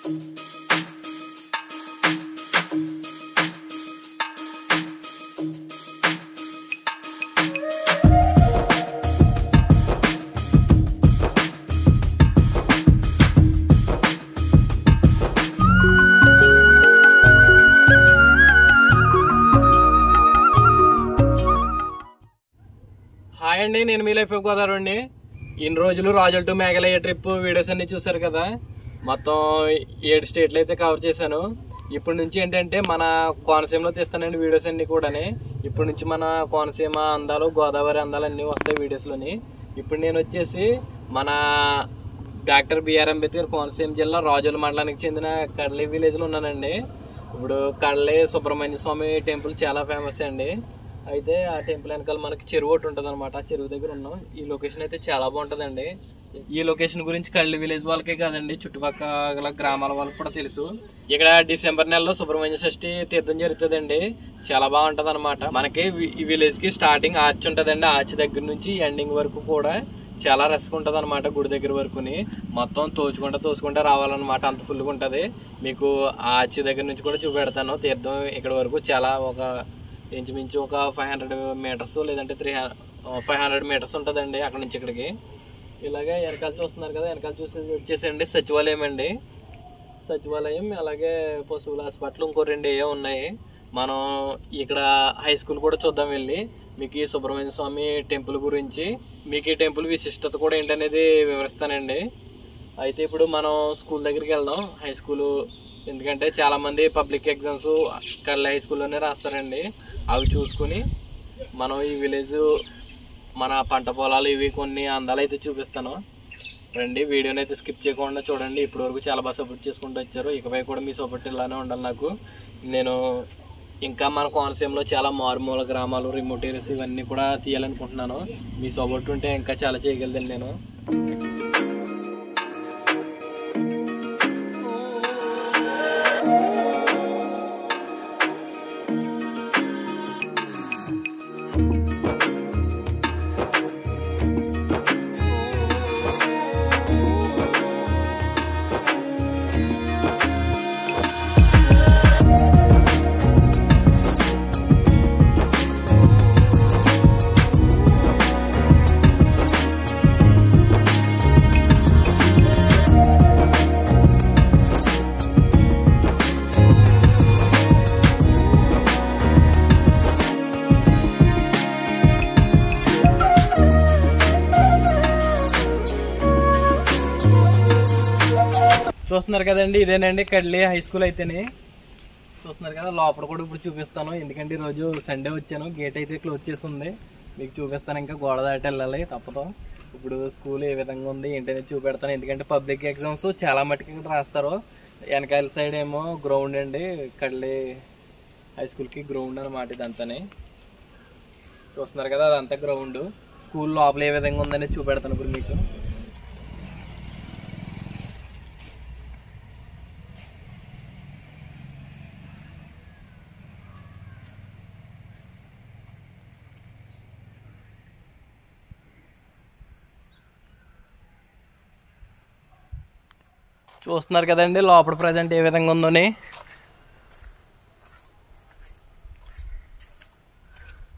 Hi అండి, నేను మీ life Godavari అండి. ఇన్ని రోజులు రాజుల టు మేఘాలయ ట్రిప్ వీడియోస్ అన్ని చూసారు కదా. మొత్తం 7 స్టేట్లు అయితే కవర్ చేశాను. ఇప్పటి నుంచి ఏంటంటే మన కోనసీమలో తీస్తానండి వీడియోస్ అన్ని కూడా. ఇప్పటి నుంచి మన కోనసీమ అందాలు, గోదావరి అందాలు అన్నీ వస్తాయి వీడియోస్లోని. ఇప్పుడు నేను వచ్చేసి మన డాక్టర్ బిఆర్ అంబేద్కర్ కోనసీమ జిల్లా రాజుల మండలానికి చెందిన కడలి విలేజ్లో ఉన్నానండి. ఇప్పుడు కడలి సుబ్రహ్మణ్య స్వామి టెంపుల్ చాలా ఫేమస్ అండి. అయితే ఆ టెంపుల్ వెనకాల మనకి చెరువు ఒకటి ఉంటుంది అనమాట. ఆ చెరువు దగ్గర ఉన్నాం. ఈ లొకేషన్ అయితే చాలా బాగుంటుందండి. ఈ లొకేషన్ గురించి కళ్ళి విలేజ్ వాళ్ళకే కాదండి, చుట్టుపక్కల గ్రామాల వాళ్ళకి కూడా తెలుసు. ఇక్కడ డిసెంబర్ నెలలో సుబ్రహ్మణ్య షష్ఠి తీర్థం జరుగుతుందండి. చాలా బాగుంటది అనమాట. మనకి ఈ విలేజ్ కి స్టార్టింగ్ ఆర్చ్ ఉంటదండి. ఆర్చ్ దగ్గర నుంచి ఎండింగ్ వరకు కూడా చాలా రస్గా ఉంటది అనమాట. గుడి దగ్గర వరకుని మొత్తం తోచుకుంటా రావాలన్నమాట. అంత ఫుల్గా ఉంటది. మీకు ఆర్చ్ దగ్గర నుంచి కూడా చూపెడతాను. తీర్థం ఇక్కడ వరకు చాలా ఒక ఇంచుమించు ఒక 500 మీటర్స్ లేదంటే 500 మీటర్స్ ఉంటుందండి అక్కడ నుంచి ఇక్కడికి. ఇలాగే వెనకాల చూస్తున్నారు కదా, వెనకాల వచ్చేసండి సచివాలయం అండి. సచివాలయం అలాగే పశువుల హాస్పిటల్ ఇంకో 2 ఉన్నాయి. మనం ఇక్కడ హై స్కూల్ కూడా చూద్దాం వెళ్ళి. మీకు ఈ సుబ్రహ్మణ్య స్వామి టెంపుల్ గురించి, మీకు ఈ టెంపుల్ విశిష్టత కూడా ఏంటనేది వివరిస్తానండి. అయితే ఇప్పుడు మనం స్కూల్ దగ్గరికి వెళ్దాం, హై స్కూలు. ఎందుకంటే చాలా మంది పబ్లిక్ ఎగ్జామ్స్ కళ్ళ హై స్కూల్లోనే రాస్తారండి. అవి చూసుకుని మనం ఈ విలేజ్, మన పంట పొలాలు, ఇవి కొన్ని అందాలు అయితే చూపిస్తాను. రండి, వీడియోని అయితే స్కిప్ చేయకుండా చూడండి. ఇప్పటి వరకు చాలా బాగా సపోర్ట్ చేసుకుంటూ వచ్చారు. ఇకపై కూడా మీ సపోర్ట్ ఇలానే ఉండాలి నాకు. నేను ఇంకా మన కోనసీమలో చాలా మారుమూల గ్రామాలు, రిమోట్ ఏరియాస్ ఇవన్నీ కూడా తీయాలనుకుంటున్నాను. మీ సపోర్ట్ ఉంటే ఇంకా చాలా చేయగలదండి నేను. చూస్తున్నారు కదండి, ఇదేనండి కడ్లీ హై స్కూల్ అయితేనే. చూస్తున్నారు కదా, లోపల కూడా ఇప్పుడు చూపిస్తాను. ఎందుకంటే ఈరోజు సండే వచ్చాను, గేట్ అయితే క్లోజ్ చేసి ఉంది. మీకు చూపిస్తాను. ఇంకా గోడ దాటి వెళ్ళాలి తప్పదు. ఇప్పుడు స్కూల్ ఏ విధంగా ఉంది ఏంటనేది చూపెడతాను. ఎందుకంటే పబ్లిక్ ఎగ్జామ్స్ చాలా మట్టుకు ఇక్కడ రాస్తారు. వెనకాల సైడ్ ఏమో గ్రౌండ్ అండి, కడ్లీ హై స్కూల్కి గ్రౌండ్ అనమాట ఇదంతానే. చూస్తున్నారు కదా, అదంతా గ్రౌండ్. స్కూల్ లోపల ఏ విధంగా ఉందనేది చూపెడతాను ఇప్పుడు మీకు. చూస్తున్నారు కదండి లోపల ప్రజెంట్ ఏ విధంగా ఉందని.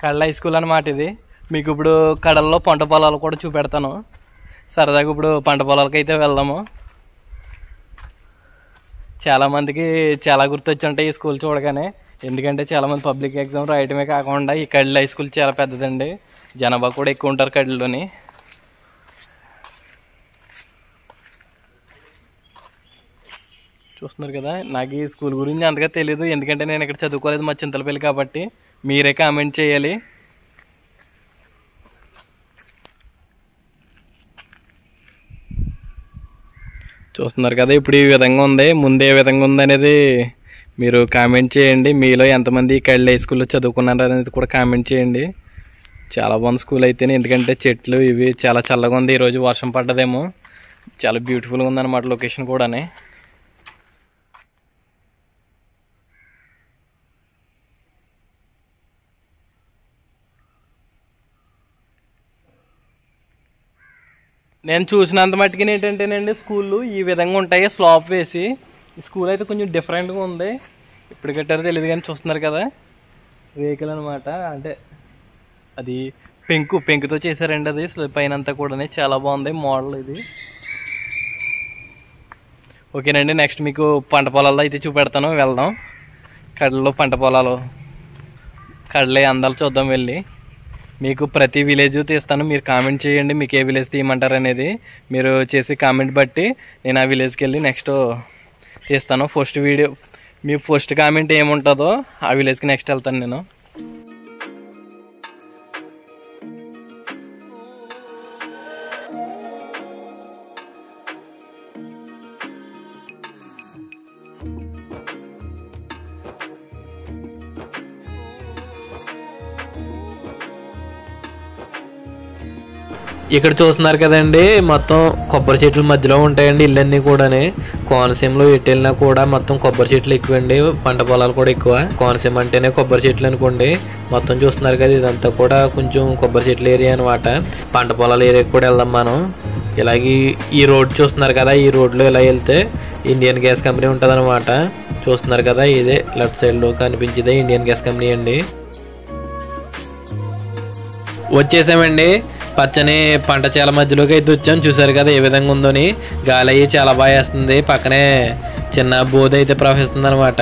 కళ్ళ హై స్కూల్ అనమాట ఇది. మీకు ఇప్పుడు కడల్లో పంట పొలాలు కూడా చూపెడతాను. సరదాగా ఇప్పుడు పంట పొలాలకి అయితే వెళ్దాము. చాలామందికి చాలా గుర్తొచ్చి ఉంటాయి ఈ స్కూల్ చూడగానే. ఎందుకంటే చాలామంది పబ్లిక్ ఎగ్జామ్ రాయటమే కాకుండా ఈ కళ్ళ హై స్కూల్ చాలా పెద్దదండి. జనాభా కూడా ఎక్కువ ఉంటారు కళ్ళలోని. చూస్తున్నారు కదా, నాకు ఈ స్కూల్ గురించి అంతగా తెలీదు. ఎందుకంటే నేను ఇక్కడ చదువుకోలేదు, మా చింతలపల్లి కాబట్టి. మీరే కామెంట్ చేయాలి. చూస్తున్నారు కదా, ఇప్పుడు ఈ విధంగా ఉంది. ముందు ఏ విధంగా ఉంది అనేది మీరు కామెంట్ చేయండి. మీలో ఎంతమంది కళ్ళ హై స్కూల్లో చదువుకున్నారు అనేది కూడా కామెంట్ చేయండి. చాలా బాగుంది స్కూల్ అయితేనే. ఎందుకంటే చెట్లు ఇవి చాలా చల్లగా ఉంది. ఈరోజు వర్షం పడ్డదేమో. చాలా బ్యూటిఫుల్గా ఉందన్నమాట లొకేషన్ కూడా. నేను చూసినంత మట్టుకి ఏంటంటేనండి, స్కూళ్ళు ఈ విధంగా ఉంటాయి. స్లాప్ వేసి స్కూల్ అయితే కొంచెం డిఫరెంట్గా ఉంది, ఇప్పుడు కట్టారో తెలియదు కానీ చూస్తున్నారు కదా రేకులు అనమాట. అంటే అది పెంకుతో చేశారండి, అది పైన అంతా కూడా చాలా బాగుంది మోడల్ ఇది. ఓకేనండి, నెక్స్ట్ మీకు పంట పొలాల్లో అయితే చూపెడతాను, వెళ్దాం. కడలలో పంట పొలాలు, కడలే అందాలు చూద్దాం వెళ్ళి. మీకు ప్రతి విలేజ్ తీస్తాను, మీరు కామెంట్ చేయండి మీకు ఏ విలేజ్ తీయమంటారు అనేది. మీరు చేసి కామెంట్ బట్టి నేను ఆ విలేజ్కి వెళ్ళి నెక్స్ట్ తీస్తాను. ఫస్ట్ వీడియో మీ ఫస్ట్ కామెంట్ ఏముంటుందో ఆ విలేజ్కి నెక్స్ట్ వెళ్తాను నేను. ఇక్కడ చూస్తున్నారు కదండి, మొత్తం కొబ్బరి చెట్లు మధ్యలో ఉంటాయండి ఇల్లన్నీ కూడా. కోనసీమలో ఎటు వెళ్ళినా కూడా మొత్తం కొబ్బరి చెట్లు ఎక్కువండి, పంట పొలాలు కూడా ఎక్కువ. కోనసీమ అంటేనే కొబ్బరి చెట్లు అనుకోండి. మొత్తం చూస్తున్నారు కదా, ఇదంతా కూడా కొంచెం కొబ్బరి చెట్ల ఏరియా అనమాట. పంట పొలాల ఏరియాకి కూడా వెళ్దాం మనం. ఇలాగే ఈ రోడ్ చూస్తున్నారు కదా, ఈ రోడ్లో ఇలా వెళ్తే ఇండియన్ గ్యాస్ కంపెనీ ఉంటుంది అనమాట. చూస్తున్నారు కదా, ఇదే లెఫ్ట్ సైడ్లో కనిపించేదే ఇండియన్ గ్యాస్ కంపెనీ అండి. వచ్చేసామండి, పచ్చని పంట చేల మధ్యలోకి అయితే వచ్చాను. చూసారు కదా ఏ విధంగా ఉందని, గాలి అయ్యి చాలా బాగా వేస్తుంది. పక్కనే చిన్న బోధ అయితే ప్రవహిస్తుంది అనమాట.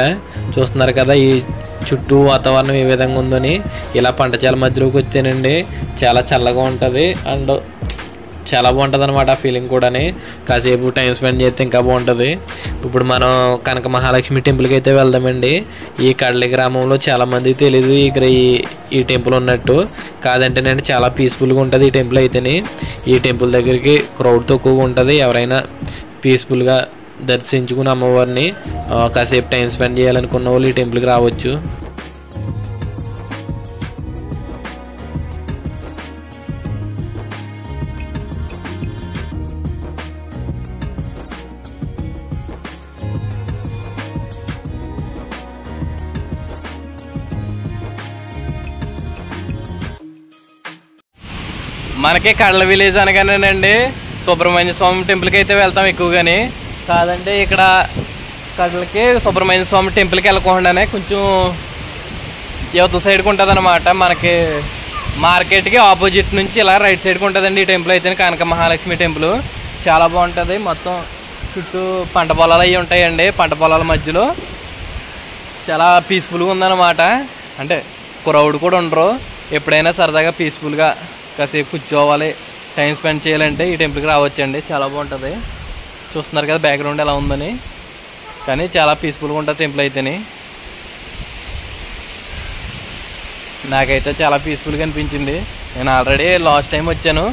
చూస్తున్నారు కదా ఈ చుట్టూ వాతావరణం ఏ విధంగా ఉందని. ఇలా పంట చేల మధ్యలోకి వచ్చానండి, చాలా చల్లగా ఉంటుంది అండ్ చాలా బాగుంటుంది అనమాట ఫీలింగ్ కూడా. కాసేపు టైం స్పెండ్ చేస్తే ఇంకా బాగుంటుంది. ఇప్పుడు మనం కనక మహాలక్ష్మి టెంపుల్కి అయితే వెళ్దామండి. ఈ కడలి గ్రామంలో చాలామందికి తెలీదు ఇక్కడ ఈ టెంపుల్ ఉన్నట్టు. కాదంటే నేను చాలా పీస్ఫుల్గా ఉంటుంది ఈ టెంపుల్ అయితేనే. ఈ టెంపుల్ దగ్గరికి క్రౌడ్ తక్కువగా ఉంటుంది. ఎవరైనా పీస్ఫుల్గా దర్శించుకుని అమ్మవారిని కాసేపు టైం స్పెండ్ చేయాలనుకున్న వాళ్ళు ఈ టెంపుల్కి రావచ్చు. మనకి కడల విలేజ్ అనగానేనండి సుబ్రహ్మణ్య స్వామి టెంపుల్కి అయితే వెళ్తాం ఎక్కువగాని. కాదంటే ఇక్కడ కడలకి సుబ్రహ్మణ్య స్వామి టెంపుల్కి వెళ్ళకుండానే కొంచెం యువతల సైడ్కి ఉంటుంది అనమాట. మనకి మార్కెట్కి ఆపోజిట్ నుంచి ఇలా రైట్ సైడ్కి ఉంటుందండి ఈ టెంపుల్ అయితే, కనక మహాలక్ష్మి టెంపుల్. చాలా బాగుంటుంది. మొత్తం చుట్టూ పంట పొలాలు అవి ఉంటాయండి. పంట పొలాల మధ్యలో చాలా పీస్ఫుల్గా ఉందన్నమాట. అంటే క్రౌడ్ కూడా ఉండరు. ఎప్పుడైనా సరదాగా పీస్ఫుల్గా కాసేపు కూర్చోవాలి, టైం స్పెండ్ చేయాలంటే ఈ టెంపుల్కి రావచ్చండి. చాలా బాగుంటుంది. చూస్తున్నారు కదా బ్యాక్గ్రౌండ్ ఎలా ఉందని, కానీ చాలా పీస్ఫుల్గా ఉంటుంది టెంపుల్ అయితేనే. నాకైతే చాలా పీస్ఫుల్గా అనిపించింది. నేను ఆల్రెడీ లాస్ట్ టైం వచ్చాను,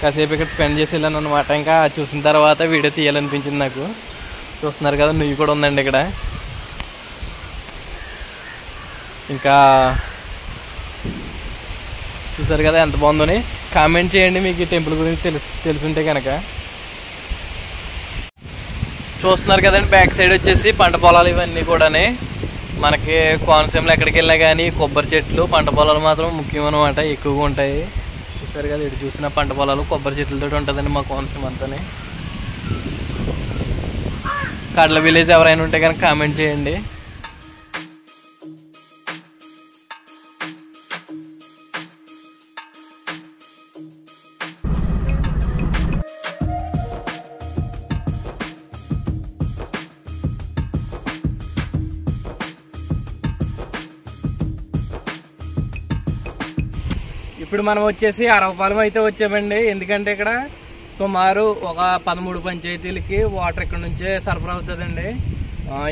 కాసేపు ఇక్కడ స్పెండ్ చేసి వెళ్ళాను అనమాట. ఇంకా చూసిన తర్వాత వీడియో తీయాలనిపించింది నాకు. చూస్తున్నారు కదా నువ్వు కూడా ఉందండి ఇక్కడ. ఇంకా చూసారు కదా ఎంత బాగుందని. కామెంట్ చేయండి మీకు ఈ టెంపుల్ గురించి తెలుసుంటే కనుక. చూస్తున్నారు కదండి బ్యాక్ సైడ్ వచ్చేసి పంట పొలాలు ఇవన్నీ కూడా. మనకి కోనసీమలో ఎక్కడికి వెళ్ళినా కానీ కొబ్బరి చెట్లు పంట పొలాలు మాత్రం ముఖ్యం అనమాట, ఎక్కువగా ఉంటాయి. చూసారు కదా ఇటు చూసిన పంట పొలాలు కొబ్బరి చెట్లతో ఉంటుందండి మా కోనసీమ అంతానే. కడల విలేజ్ ఎవరైనా ఉంటే కనుక కామెంట్ చేయండి. ఇప్పుడు మనం వచ్చేసి అరవపాలెం అయితే వచ్చామండి. ఎందుకంటే ఇక్కడ సుమారు ఒక 13 పంచాయతీలకి వాటర్ ఇక్కడ నుంచే సరఫరా అవుతుందండి.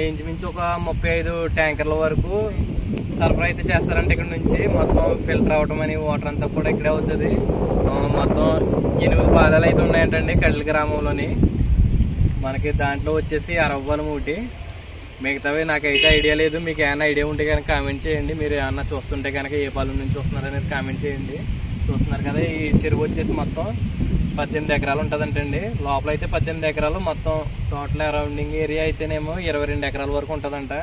ఇంచుమించు ఒక 35 ట్యాంకర్ల వరకు సరఫరా అయితే చేస్తారంటే ఇక్కడ నుంచి. మొత్తం ఫిల్టర్ అవడం అని వాటర్ అంతా కూడా ఇక్కడే అవుతుంది. మొత్తం 8 పాదాలు అయితే ఉన్నాయంటండి కడల గ్రామంలోని. మనకి దాంట్లో వచ్చేసి అరవపాలెం ఒకటి, మిగతావి నాకైతే ఐడియా లేదు. మీకు ఏమైనా ఐడియా ఉంటే కనుక కామెంట్ చేయండి. మీరు ఏమన్నా చూస్తుంటే కనుక ఏ పాలెం నుంచి వస్తున్నారు అనేది కామెంట్ చేయండి. చూస్తున్నారు కదా ఈ చెరువు వచ్చేసి మొత్తం 18 ఎకరాలు ఉంటుందంటండి. లోపల అయితే 18 ఎకరాలు, మొత్తం టోటల్ అరౌండింగ్ ఏరియా అయితేనేమో 22 ఎకరాల వరకు ఉంటుందంట.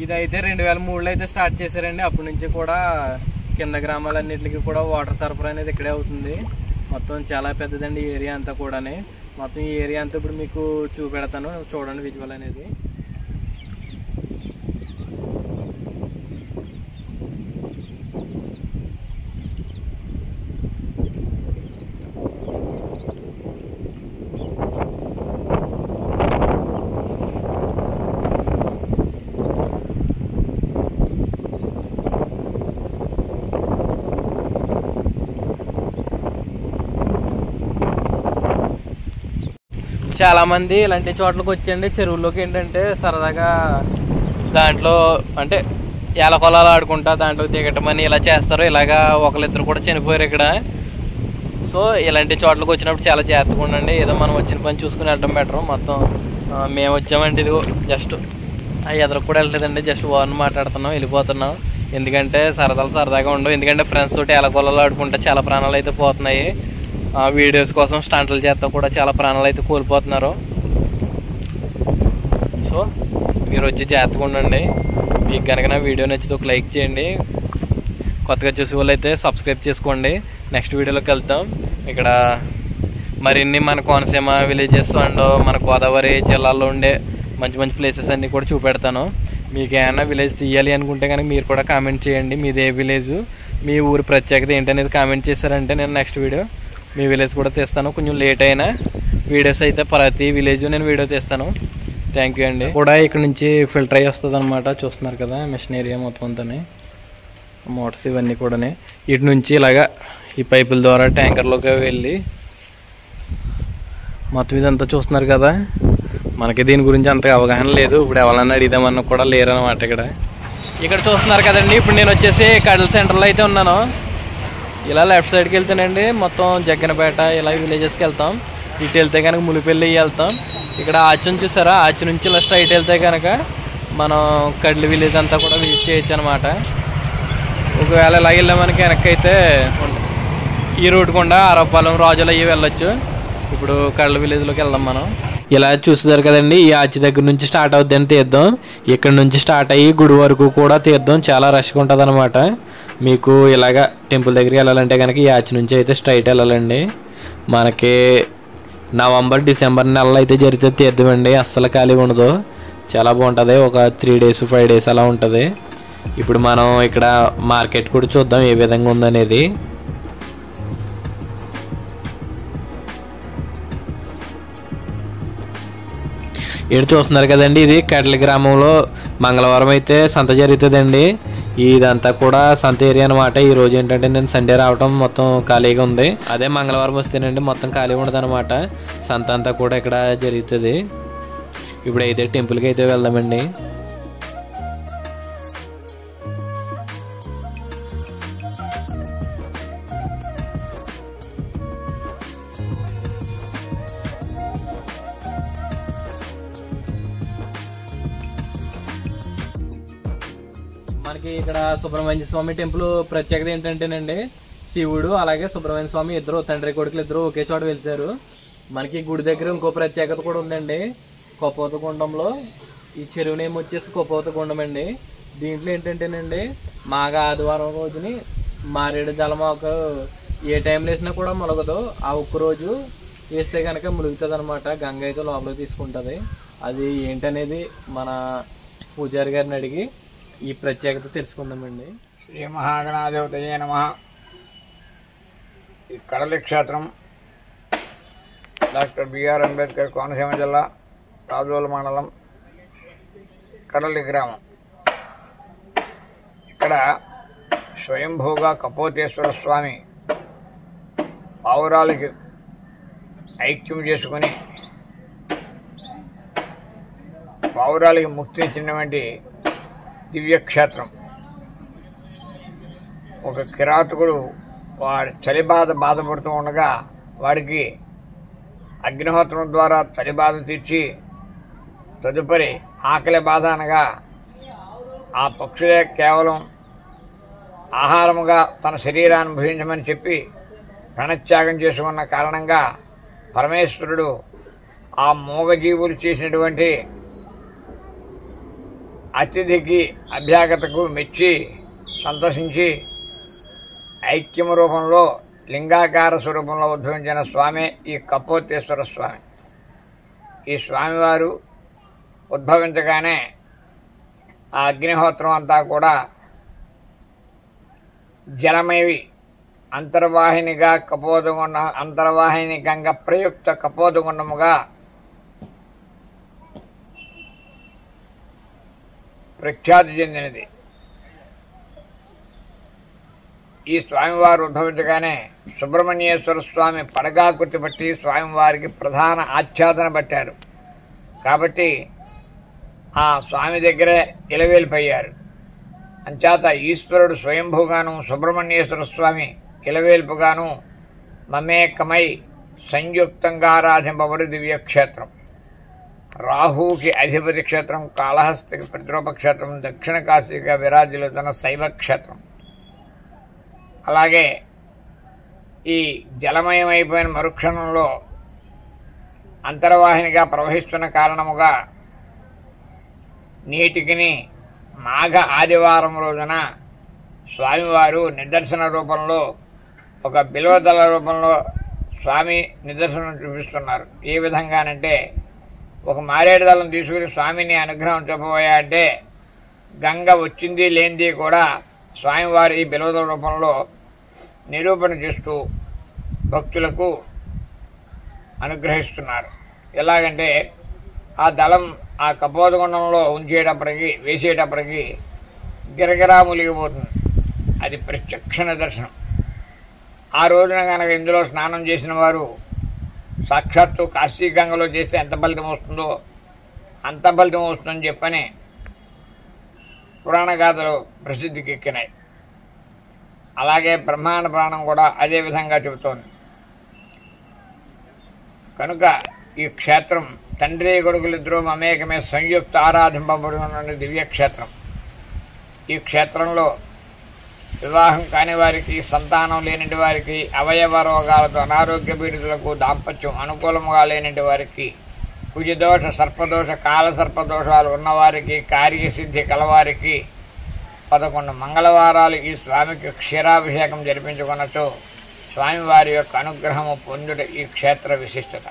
ఇదైతే 2003లో అయితే స్టార్ట్ చేశారండి. అప్పటి నుంచి కూడా కింద గ్రామాలన్నింటికి కూడా వాటర్ సరఫరా అనేది ఇక్కడే అవుతుంది. మొత్తం చాలా పెద్దదండి ఈ ఏరియా అంతా కూడా. మొత్తం ఈ ఏరియా అంతా ఇప్పుడు మీకు చూపెడతాను, చూడండి విజువల్ అనేది. చాలా మంది ఇలాంటి చోట్లకి వచ్చండి చెరువుల్లోకి ఏంటంటే సరదాగా దాంట్లో అంటే ఏలకొలాలు ఆడుకుంటా దాంట్లో దిగటమని ఇలా చేస్తారు. ఇలాగా ఒకరిద్దరు కూడా చనిపోయారు ఇక్కడ. సో ఇలాంటి చోట్లకి వచ్చినప్పుడు చాలా జాగ్రత్తగా ఉండండి. ఏదో మనం వచ్చిన పని చూసుకుని వెళ్ళడం బెటర్. మొత్తం మేము వచ్చామంటే ఇది జస్ట్ ఎదురు కూడా వెళ్ళలేదండి, జస్ట్ వార్న్ మాట్లాడుతున్నాం వెళ్ళిపోతున్నాం. ఎందుకంటే సరదాగా ఉండవు. ఎందుకంటే ఫ్రెండ్స్ తోటి ఏలకొలాలు ఆడుకుంటే చాలా ప్రాణాలు అయితే పోతున్నాయి. వీడియోస్ కోసం స్టంట్లు చేస్తా కూడా చాలా ప్రాణాలు అయితే కోల్పోతున్నారు. సో మీరు వచ్చి జాగ్రత్తగా ఉండండి. మీకు కనుక నా వీడియో నచ్చితే ఒక లైక్ చేయండి. కొత్తగా చూసే వాళ్ళు అయితే సబ్స్క్రైబ్ చేసుకోండి. నెక్స్ట్ వీడియోలోకి వెళ్తాం. ఇక్కడ మరిన్ని మన కోనసీమ విలేజెస్ అండ్ మన గోదావరి జిల్లాలో ఉండే మంచి ప్లేసెస్ అన్నీ కూడా చూపెడతాను. మీకు ఏమైనా విలేజ్ తీయాలి అనుకుంటే కనుక మీరు కూడా కామెంట్ చేయండి. మీది ఏ విలేజ్, మీ ఊరి ప్రత్యేకత ఏంటనేది కామెంట్ చేశారంటే నేను నెక్స్ట్ వీడియో మీ విలేజ్ కూడా తీస్తాను. కొంచెం లేట్ అయినా వీడియోస్ అయితే ప్రతి విలేజ్ నేను వీడియో తీస్తాను. థ్యాంక్ యూ అండి. కూడా ఇక్కడ నుంచి ఫిల్టర్ అయ్యి వస్తుంది అనమాట. చూస్తున్నారు కదా మిషన్ ఏరియా మొత్తం అంతా మోటార్స్ ఇవన్నీ కూడా ఇటు నుంచి ఇలాగా ఈ పైపుల ద్వారా ట్యాంకర్లోకి వెళ్ళి మొత్తం ఇదంతా చూస్తున్నారు కదా. మనకి దీని గురించి అంతగా అవగాహన లేదు. ఇప్పుడు ఎవరన్నా అడిగిదామన్నా కూడా లేరు అనమాట. ఇక్కడ చూస్తున్నారు కదండి. ఇప్పుడు నేను వచ్చేసి కడల సెంటర్లో అయితే ఉన్నాను. ఇలా లెఫ్ట్ సైడ్కి వెళ్తానండి మొత్తం జగ్గనపేట ఇలా విలేజెస్కి వెళ్తాం. ఇటు వెళ్తే కనుక ములిపెల్లి వెళ్తాం. ఇక్కడ ఆచని చూసారా, ఆచి నుంచి ఇలా స్ట్రైట్ వెళ్తే కనుక మనం కడ్లి విలేజ్ అంతా కూడా విజిట్ చేయొచ్చు అనమాట. ఒకవేళ ఇలా వెళ్ళే మనకి వెనక్కి అయితే ఈ రూట్ గుండా ఆరపాలెం రాజులు అయ్యి వెళ్ళొచ్చు. ఇప్పుడు కడ్ల విలేజ్లోకి వెళ్దాం మనం. ఇలా చూసేదారు కదండి, ఈ ఆచి దగ్గర నుంచి స్టార్ట్ అవుద్దని తీద్దాం. ఇక్కడ నుంచి స్టార్ట్ అయ్యి గుడి వరకు కూడా తీద్దాం. చాలా రష్గా ఉంటుంది అనమాట. మీకు ఇలాగా టెంపుల్ దగ్గరికి వెళ్ళాలంటే కనుక ఈ ఆచి నుంచి అయితే స్ట్రైట్ వెళ్ళాలండి. మనకి నవంబర్ డిసెంబర్ నెలలో అయితే జరిగితే తీద్దామండి. అస్సలు ఖాళీ ఉండదు, చాలా బాగుంటుంది. ఒక 3 days 5 days అలా ఉంటుంది. ఇప్పుడు మనం ఇక్కడ మార్కెట్ కూడా చూద్దాం ఏ విధంగా ఉందనేది. ఇక్కడ చూస్తున్నారు కదండి, ఇది కట్ల గ్రామంలో మంగళవారం అయితే సంత జరుగుతుందండి. ఇదంతా కూడా సంత ఏరియా అనమాట. ఈ రోజు ఏంటంటే నేను సండే రావడం మొత్తం ఖాళీగా ఉంది. అదే మంగళవారం వస్తేనండి మొత్తం ఖాళీ ఉండదు అనమాట. సంత అంతా కూడా ఇక్కడ జరుగుతుంది. ఇప్పుడైతే టెంపుల్కి అయితే వెళ్దామండి. మనకి ఇక్కడ సుబ్రహ్మణ్య స్వామి టెంపుల్ ప్రత్యేకత ఏంటంటేనండి, శివుడు అలాగే సుబ్రహ్మణ్య స్వామి ఇద్దరు తండ్రి కొడుకులు ఇద్దరు ఒకే చోట వెలిసారు. మనకి గుడి దగ్గర ఇంకో ప్రత్యేకత కూడా ఉందండి. కొప్పవతగుండంలో ఈ చెరువు నేమ్ వచ్చేసి కొప్పవతగుండం అండి. దీంట్లో ఏంటంటేనండి మాఘ ఆదివారం రోజుని మారేడు జలమాకు ఏ టైంలో వేసినా కూడా మొలగదు. ఆ ఒక్క రోజు వేస్తే కనుక ములుగుతుంది అనమాట. గంగ అయితే లోపలికి తీసుకుంటుంది. అది ఏంటనేది మన పూజారి గారిని అడిగి ఈ ప్రత్యేకత తెలుసుకుందామండి. శ్రీ మహాగణాధిపతయే నమః. ఈ కడలి క్షేత్రం డాక్టర్ బిఆర్ అంబేద్కర్ కోనసీమ జిల్లా రాజోలు మండలం కడలి గ్రామం. ఇక్కడ స్వయంభూగా కపోతేశ్వర స్వామి పావురాలకి ఐక్యం చేసుకుని పావురాలకి ముక్తి ఇచ్చినటువంటి దివ్యక్షేత్రం. ఒక కిరాతకుడు వాడి చలి బాధపడుతూ ఉండగా వాడికి అగ్నిహోత్రం ద్వారా చలి బాధ తీర్చి తదుపరి ఆకలి బాధ అనగా ఆ పక్షులే కేవలం ఆహారముగా తన శరీరాన్ని భుజించమని చెప్పి ప్రాణత్యాగం చేసుకున్న కారణంగా పరమేశ్వరుడు ఆ మూగజీవులు చేసినటువంటి అతిథికి అభ్యాగతకు మెచ్చి సంతోషించి ఐక్యమ రూపంలో లింగాకార స్వరూపంలో ఉద్భవించిన స్వామి ఈ కపోతేశ్వర స్వామి. ఈ స్వామివారు ఉద్భవించగానే ఆ అగ్నిహోత్రం అంతా కూడా జలమేవి అంతర్వాహినిగా అంతర్వాహినికంగా ప్రయుక్త కపోతగుండముగా ప్రఖ్యాతి చెందినది. ఈ స్వామివారు ఉద్భవించగానే సుబ్రహ్మణ్యేశ్వర స్వామి పడగాకృతి బట్టి స్వామివారికి ప్రధాన ఆచ్ఛాదన పట్టారు. కాబట్టి ఆ స్వామి దగ్గరే ఇలవేల్పయ్యారు. అంచేత ఈశ్వరుడు స్వయంభూగాను సుబ్రహ్మణ్యేశ్వర స్వామి ఇలవేల్పుగాను మమేకమై సంయుక్తంగా ఆరాధింపబడి దివ్యక్షేత్రం. రాహుకి అధిపతి క్షేత్రం, కాళహస్తికి ప్రతిరూప క్షేత్రం, దక్షిణ కాశీగా విరాజిల్లుతున్న శైవ క్షేత్రం. అలాగే ఈ జలమయమైపోయిన మరుక్షణంలో అంతర్వాహినిగా ప్రవహిస్తున్న కారణముగా నీటికిని మాఘ ఆదివారం రోజున స్వామివారు నిదర్శన రూపంలో ఒక బిల్వదళ రూపంలో స్వామి నిదర్శనం చూపిస్తున్నారు. ఏ విధంగానంటే ఒక మారేడు దళం తీసుకుని స్వామిని అనుగ్రహం చెప్పబోయాయంటే గంగ వచ్చింది లేనిది కూడా స్వామివారు ఈ బిల్వదళ రూపంలో నిరూపణ చేస్తూ భక్తులకు అనుగ్రహిస్తున్నారు. ఎలాగంటే ఆ దళం ఆ కపోతగుండంలో వేసేటప్పటికి గిరగిరా మునిగిపోతుంది. అది ప్రత్యక్ష నిదర్శనం. ఆ రోజున కనుక ఇందులో స్నానం చేసిన వారు సాక్షాత్తు కాశీ గంగలో చేస్తే ఎంత ఫలితం వస్తుందో అంత ఫలితం వస్తుందని చెప్పని పురాణ గాథలు ప్రసిద్ధికి ఎక్కినాయి. అలాగే బ్రహ్మాండ పురాణం కూడా అదే విధంగా చెబుతోంది. కనుక ఈ క్షేత్రం తండ్రి కొడుకులిద్దరూ మమేకమే సంయుక్త ఆరాధింపబడిన దివ్యక్షేత్రం. ఈ క్షేత్రంలో వివాహం కాని వారికి, సంతానం లేనిటి వారికి, అవయవ రోగాలతో అనారోగ్య పీడితులకు, దాంపత్యం అనుకూలముగా లేనిటి వారికి, కుజదోష సర్పదోష కాలసర్పదోషాలు ఉన్నవారికి, కార్యసిద్ధి కలవారికి 11 మంగళవారాలు ఈ స్వామికి క్షీరాభిషేకం జరిపించుకున్నచో స్వామివారి యొక్క అనుగ్రహము పొందుట ఈ క్షేత్ర విశిష్టత.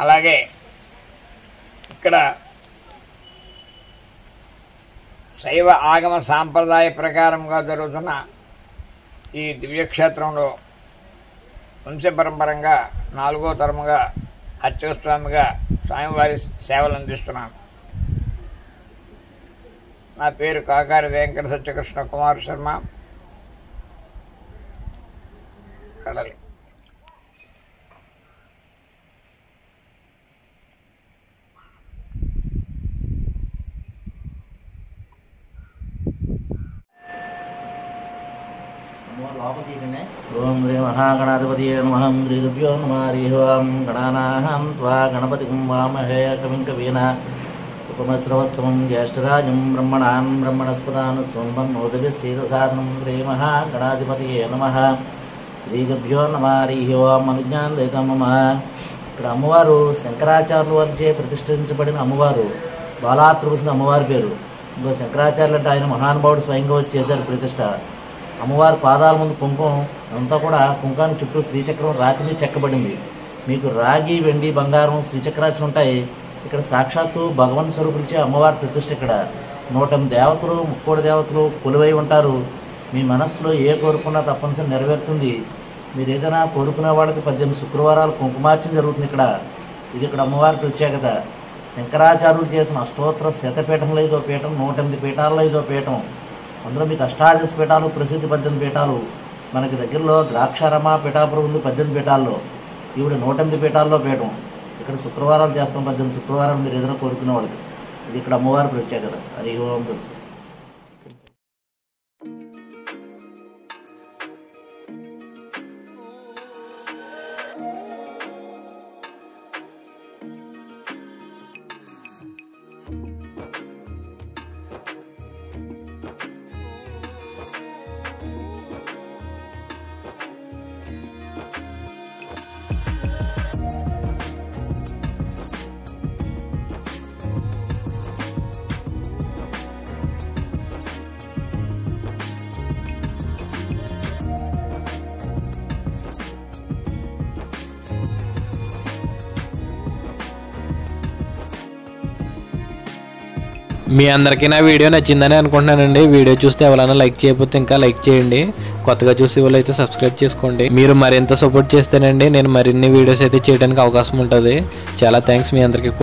అలాగే ఇక్కడ శైవ ఆగమ సాంప్రదాయ ప్రకారంగా జరుగుతున్న ఈ దివ్యక్షేత్రంలో వంశపరంపరంగా 4వ తరముగా అర్చక స్వామిగా స్వామివారి సేవలు అందిస్తున్నాను. నా పేరు కాకారి వెంకట సత్యకృష్ణ కుమార్ శర్మ, కడలి. ఓం శ్రీ మహాగణాధిపతి నమః. శ్రీ గురుభ్యో నమః. హరి ఓం. గణానాహం త్వా గణపతిం వామహే కవిం కవీన ఉపమశ్రవస్తమం జ్యేష్ఠరాజం బ్రహ్మణాన్ బ్రహ్మణస్పదాన్ స్వంబం నోదభిశ్చేదసారణం. శ్రీ మహాగణాధిపతి నమః. శ్రీ గురుభ్యో నమః. హరి ఓం. అనుజ్ఞానదైతం మమ. ఇక్కడ అమ్మవారు శంకరాచార్యుల వారిచే ప్రతిష్ఠించబడిన అమ్మవారు. బాలాత్రిపుర అమ్మవారి పేరు. ఇంకో శంకరాచార్యులు అంటే ఆయన మహానుభావుడు స్వయంగా వచ్చి చేశారు ప్రతిష్ట. అమ్మవారి పాదాల ముందు కుంకుమం అంతా కూడా కుంకాన్ని చుట్టూ శ్రీచక్రం రాతిని చెక్కబడింది. మీకు రాగి, వెండి, బంగారం, శ్రీచక్రాలు ఉంటాయి. ఇక్కడ సాక్షాత్తు భగవన్ స్వరూపించే అమ్మవారి ప్రతిష్ఠ. ఇక్కడ 108 దేవతలు, 30 దేవతలు కొలువై ఉంటారు. మీ మనస్సులో ఏ కోరుకున్నా తప్పనిసరి నెరవేరుతుంది. మీరు ఏదైనా కోరుకునే వాళ్ళకి 18 శుక్రవారాలు కుంకుమార్చన జరుగుతుంది ఇక్కడ. ఇది ఇక్కడ అమ్మవారి ప్రత్యేకత. శంకరాచార్యులు చేసిన అష్టోత్తర శతపీఠంలో 5వ పీఠం, 108 పీఠాల్లో 5వ పీఠం. అందులో మీకు అష్టాదశ పీఠాలు, ప్రసిద్ధి 18 పీఠాలు. మనకి దగ్గరలో ద్రాక్షారమ పీఠాపురం ఉంది 18 పీఠాల్లో. ఈవిడ 108 పీఠాల్లో పీఠం. ఇక్కడ శుక్రవారాలు చేస్తాం 18 శుక్రవారాలు మీరు ఏదైనా కోరుకునే వాళ్ళకి. ఇది ఇక్కడ అమ్మవారి ప్రత్యేకత. హరి ఓం. మీ అందరికీ నా వీడియో నచ్చిందని అనుకుంటున్నానండి. వీడియో చూస్తే ఎవరైనా లైక్ చేయకపోతే ఇంకా లైక్ చేయండి. కొత్తగా చూసే వాళ్ళు అయితే సబ్స్క్రైబ్ చేసుకోండి. మీరు మరింత సపోర్ట్ చేస్తేనండి నేను మరిన్ని వీడియోస్ అయితే చేయడానికి అవకాశం ఉంటుంది. చాలా థ్యాంక్స్ మీ అందరికీ.